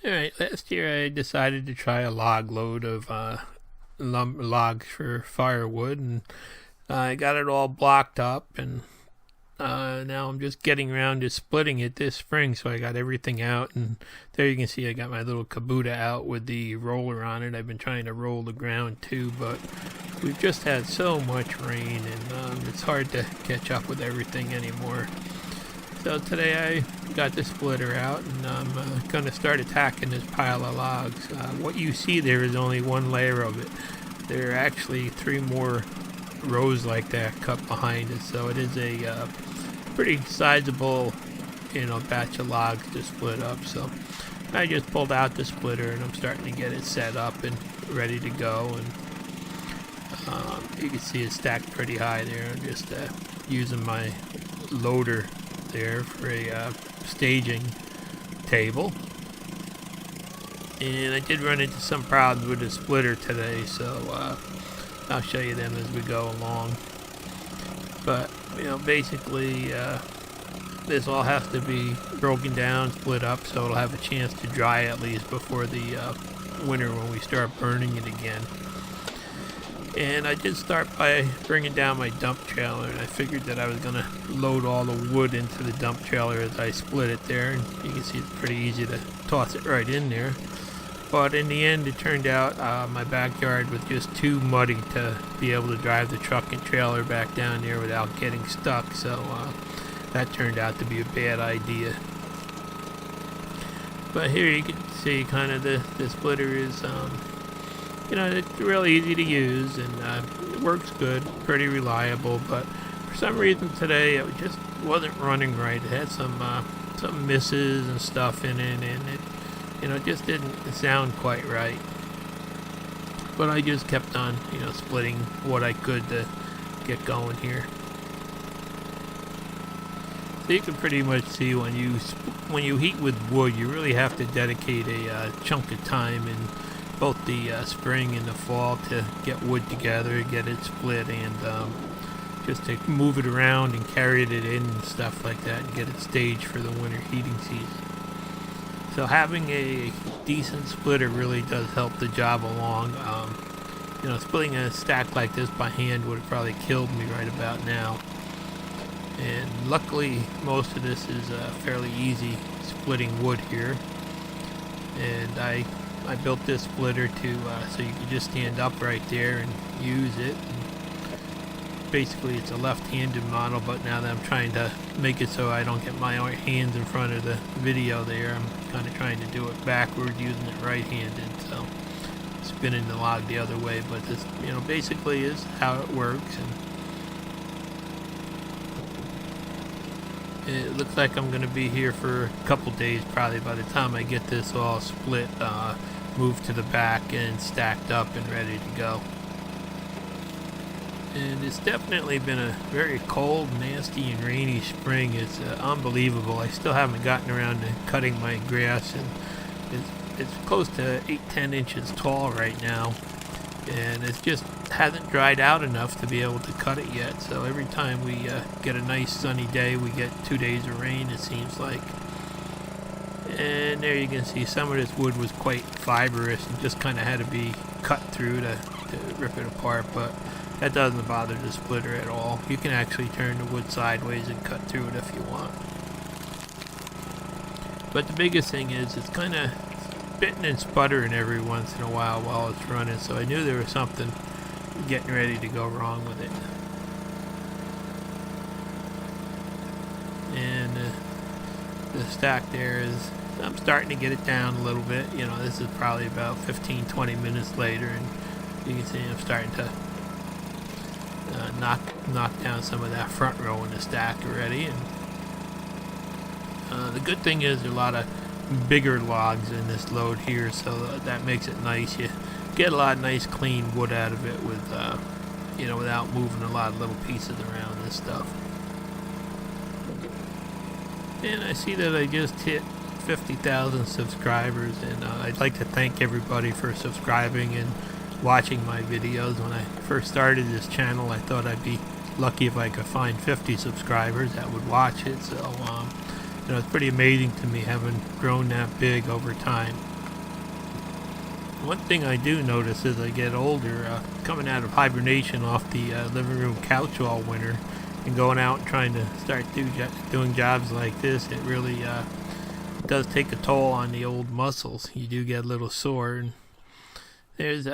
Alright, last year I decided to try a log load of logs for firewood, and I got it all blocked up, and now I'm just getting around to splitting it this spring, so I got everything out, and there you can see I got my little Kubota out with the roller on it. I've been trying to roll the ground too, but we've just had so much rain, and it's hard to catch up with everything anymore. So today I got the splitter out, and I'm going to start attacking this pile of logs. What you see there is only one layer of it. There are actually 3 more rows like that cut behind it, so it is a pretty sizable, batch of logs to split up. So I just pulled out the splitter, and I'm starting to get it set up and ready to go. And you can see it's stacked pretty high there. I'm just using my loader there for a staging table, and I did run into some problems with the splitter today, so I'll show you them as we go along. But basically this all has to be broken down, split up, so it'll have a chance to dry at least before the winter when we start burning it again. And I did start by bringing down my dump trailer, and I figured that I was going to load all the wood into the dump trailer as I split it there. And you can see it's pretty easy to toss it right in there. But in the end, it turned out my backyard was just too muddy to be able to drive the truck and trailer back down there without getting stuck. So that turned out to be a bad idea. But here you can see kind of the splitter is... it's really easy to use, and it works good, pretty reliable, but for some reason today it just wasn't running right. It had some misses and stuff in it, and it just didn't sound quite right. But I just kept on, splitting what I could to get going here. So you can pretty much see when you heat with wood, you really have to dedicate a chunk of time in both the spring and the fall to get wood together, get it split, and just to move it around and carry it in and stuff like that, and get it staged for the winter heating season. So having a decent splitter really does help the job along. Splitting a stack like this by hand would have probably killed me right about now. And luckily, most of this is fairly easy splitting wood here. And I built this splitter so you can just stand up right there and use it. And basically, it's a left-handed model, but now that I'm trying to make it so I don't get my hands in front of the video there, I'm kind of trying to do it backward using it right-handed, so spinning the log the other way. But this, basically is how it works. And it looks like I'm going to be here for a couple days probably by the time I get this all split, moved to the back and stacked up and ready to go. And it's definitely been a very cold, nasty, and rainy spring. It's unbelievable. I still haven't gotten around to cutting my grass, and it's close to 8-10 inches tall right now, and it just hasn't dried out enough to be able to cut it yet. So every time we get a nice sunny day, we get 2 days of rain, it seems like. And there you can see some of this wood was quite fibrous and just kind of had to be cut through to rip it apart, but that doesn't bother the splitter at all. You can actually turn the wood sideways and cut through it if you want. But the biggest thing is it's kind of spitting and sputtering every once in a while it's running, so I knew there was something getting ready to go wrong with it. And the stack there is, I'm starting to get it down a little bit. This is probably about 15-20 minutes later, and you can see I'm starting to knock down some of that front row in the stack already. And the good thing is there are a lot of bigger logs in this load here, so that makes it nice. You get a lot of nice clean wood out of it with without moving a lot of little pieces around this stuff. And I see that I just hit 50,000 subscribers, and I'd like to thank everybody for subscribing and watching my videos. When I first started this channel, I thought I'd be lucky if I could find 50 subscribers that would watch it, so it's pretty amazing to me having grown that big over time. One thing I do notice as I get older, coming out of hibernation off the living room couch all winter and going out and trying to start doing jobs like this, it really does take a toll on the old muscles. You do get a little sore, and there's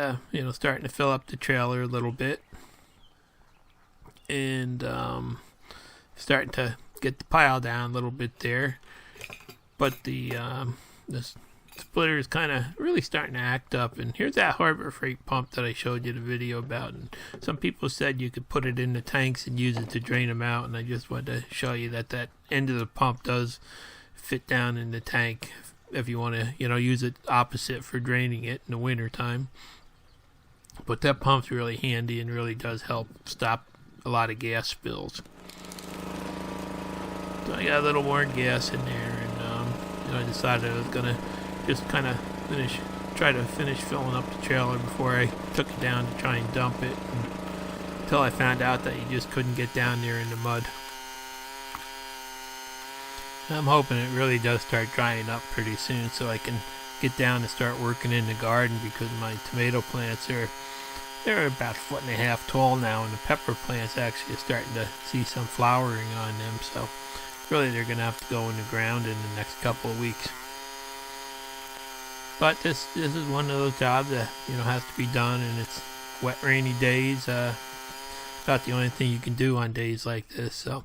starting to fill up the trailer a little bit, and starting to get the pile down a little bit there, but the splitter is kind of really starting to act up. And here's that Harbor Freight pump that I showed you the video about, and some people said you could put it in the tanks and use it to drain them out, and I just wanted to show you that end of the pump does fit down in the tank if you want to use it opposite for draining it in the winter time. But that pump's really handy and really does help stop a lot of gas spills. So I got a little more gas in there, and I decided I was gonna just kind of try to finish filling up the trailer before I took it down to try and dump it, until I found out that you just couldn't get down there in the mud. I'm hoping it really does start drying up pretty soon so I can get down and start working in the garden, because my tomato plants they're about 1.5 feet tall now, and the pepper plants actually are starting to see some flowering on them, so really they're going to have to go in the ground in the next couple of weeks. But this is one of those jobs that has to be done, and it's wet, rainy days. About the only thing you can do on days like this. So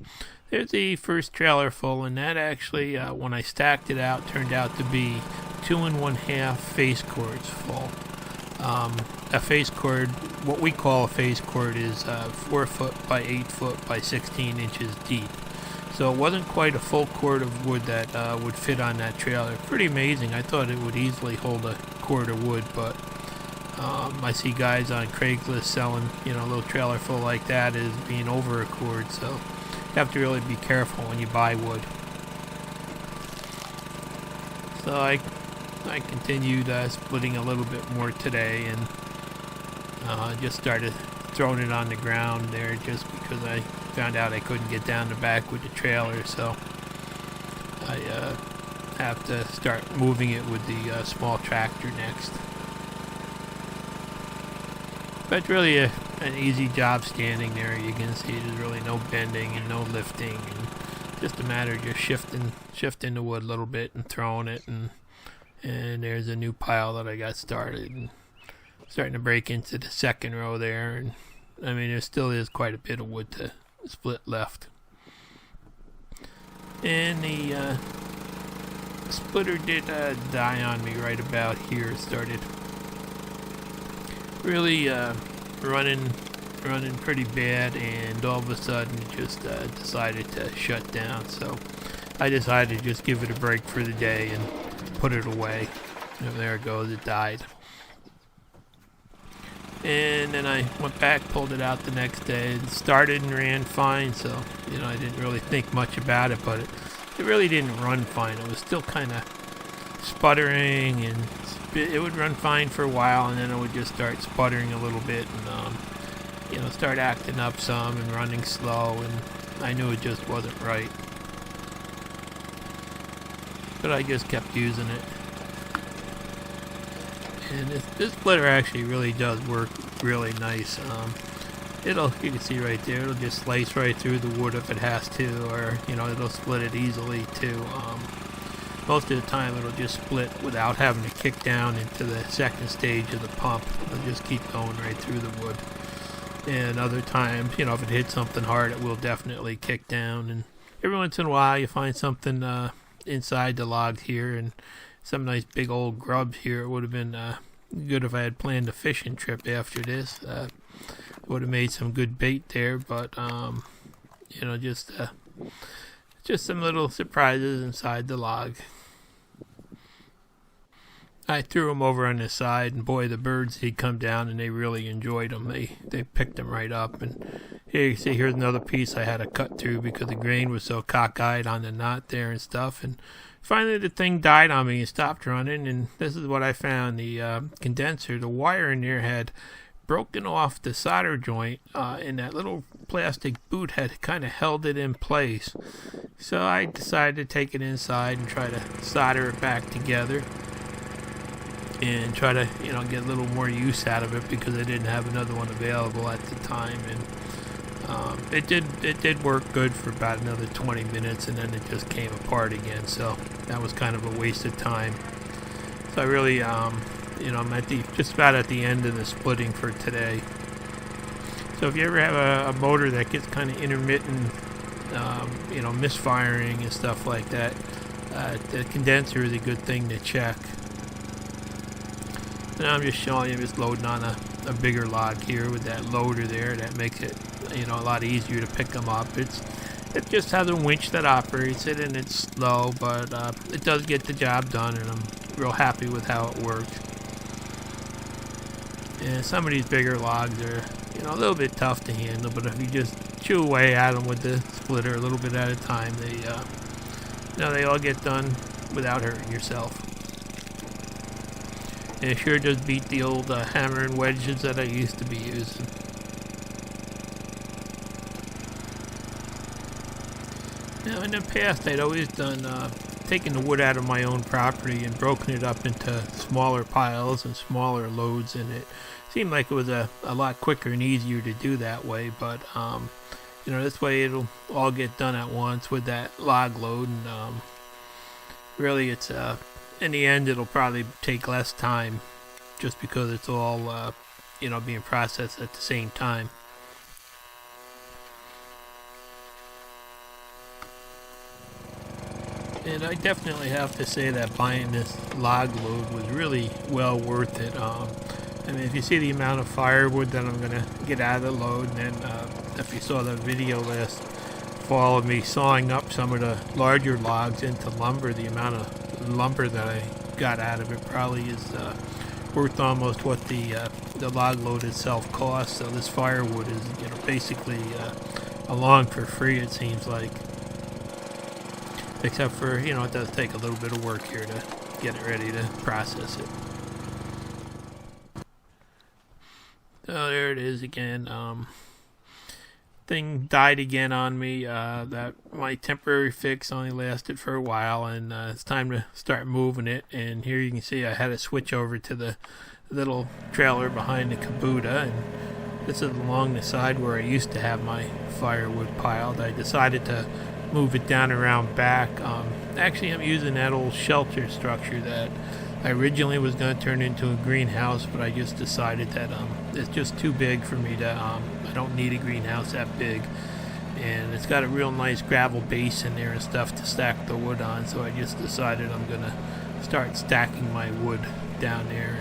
there's the first trailer full, and that actually, when I stacked it out, turned out to be 2 1/2 face cords full. A face cord, what we call a face cord, is 4 foot by 8 foot by 16 inches deep. So it wasn't quite a full cord of wood that would fit on that trailer. Pretty amazing. I thought it would easily hold a cord of wood, but I see guys on Craigslist selling, a little trailer full like that as being over a cord. So you have to really be careful when you buy wood. So I continued splitting a little bit more today, and just started throwing it on the ground there, just because I found out I couldn't get down the back with the trailer, so I have to start moving it with the small tractor next. But it's really an easy job standing there. You can see there's really no bending and no lifting, and just a matter of just shifting the wood a little bit and throwing it, and there's a new pile that I got started, and starting to break into the second row there, and I mean there still is quite a bit of wood to split left. And the splitter did die on me right about here. It started really running pretty bad, and all of a sudden it just decided to shut down. So I decided to just give it a break for the day and put it away. And there it goes, it died. And then I went back, pulled it out the next day. It started and ran fine, so I didn't really think much about it, but it really didn't run fine. It was still kind of sputtering, and it would run fine for a while, and then it would just start sputtering a little bit, and start acting up some and running slow, and I knew it just wasn't right. But I just kept using it. And this splitter actually really does work really nice. You can see right there, it'll just slice right through the wood if it has to, or it'll split it easily too. Most of the time it'll just split without having to kick down into the second stage of the pump. It'll just keep going right through the wood. And other times, if it hits something hard, it will definitely kick down. And every once in a while you find something inside the log here, and some nice big old grubs here. It would have been good if I had planned a fishing trip after this. Would have made some good bait there, but just some little surprises inside the log. I threw them over on the side, and boy, the birds, they'd come down and they really enjoyed them. They picked them right up. And here you see, here's another piece I had to cut through because the grain was so cockeyed on the knot there and stuff. And finally the thing died on me and stopped running, and this is what I found. The condenser, the wire in there had broken off the solder joint, and that little plastic boot had kind of held it in place. So I decided to take it inside and try to solder it back together and try to, get a little more use out of it because I didn't have another one available at the time. And it did work good for about another 20 minutes, and then it just came apart again. So that was kind of a waste of time. So I really, I'm at just about at the end of the splitting for today. So if you ever have a motor that gets kind of intermittent, misfiring and stuff like that, the condenser is a good thing to check. And I'm just showing you, just loading on a bigger log here with that loader there. That makes it, a lot easier to pick them up. It just has a winch that operates it, and it's slow, but it does get the job done, and I'm real happy with how it works. And some of these bigger logs are, a little bit tough to handle, but if you just chew away at them with the splitter a little bit at a time, they all get done without hurting yourself. And it sure does beat the old hammer and wedges that I used to be using. Now in the past I'd always done taken the wood out of my own property and broken it up into smaller piles and smaller loads, and it seemed like it was a lot quicker and easier to do that way. But this way it'll all get done at once with that log load, and really it's in the end it'll probably take less time just because it's all being processed at the same time. And I definitely have to say that buying this log load was really well worth it. If you see the amount of firewood that I'm going to get out of the load, and then if you saw the video last fall of me sawing up some of the larger logs into lumber, the amount of lumber that I got out of it probably is worth almost what the log load itself costs. So this firewood is basically along for free, it seems like. Except for, it does take a little bit of work here to get it ready to process it. So there it is again. Thing died again on me. That my temporary fix only lasted for a while, and it's time to start moving it. And here you can see I had to switch over to the little trailer behind the Kubota, and this is along the side where I used to have my firewood piled. I decided to move it down around back. Actually, I'm using that old shelter structure that I originally was going to turn into a greenhouse, but I just decided that it's just too big for me to, I don't need a greenhouse that big. And it's got a real nice gravel base in there and stuff to stack the wood on, so I just decided I'm going to start stacking my wood down there.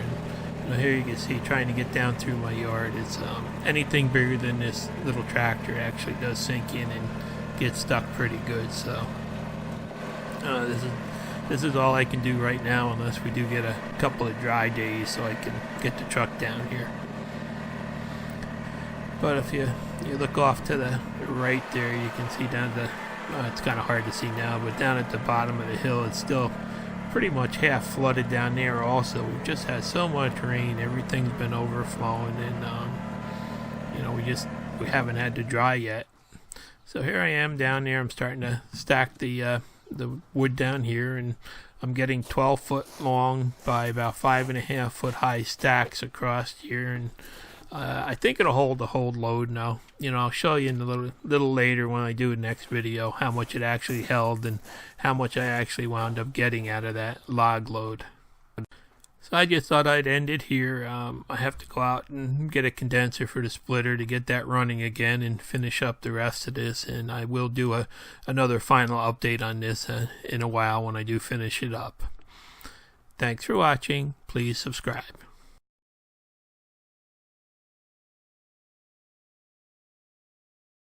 And here you can see, trying to get down through my yard, it's anything bigger than this little tractor actually does sink in and get stuck pretty good. So this is all I can do right now, unless we do get a couple of dry days so I can get the truck down here. But if you look off to the right there, you can see down the it's kind of hard to see now, but down at the bottom of the hill, it's still pretty much half flooded down there also. We've just had so much rain, everything's been overflowing, and we haven't had to dry yet. So here I am down there. I'm starting to stack the wood down here, and I'm getting 12 foot long by about 5.5 foot high stacks across here, and I think it'll hold the whole load now. I'll show you in a little later when I do the next video how much it actually held and how much I actually wound up getting out of that log load. So I just thought I'd end it here. I have to go out and get a condenser for the splitter to get that running again and finish up the rest of this, and I will do another final update on this in a while when I do finish it up. Thanks for watching. Please subscribe.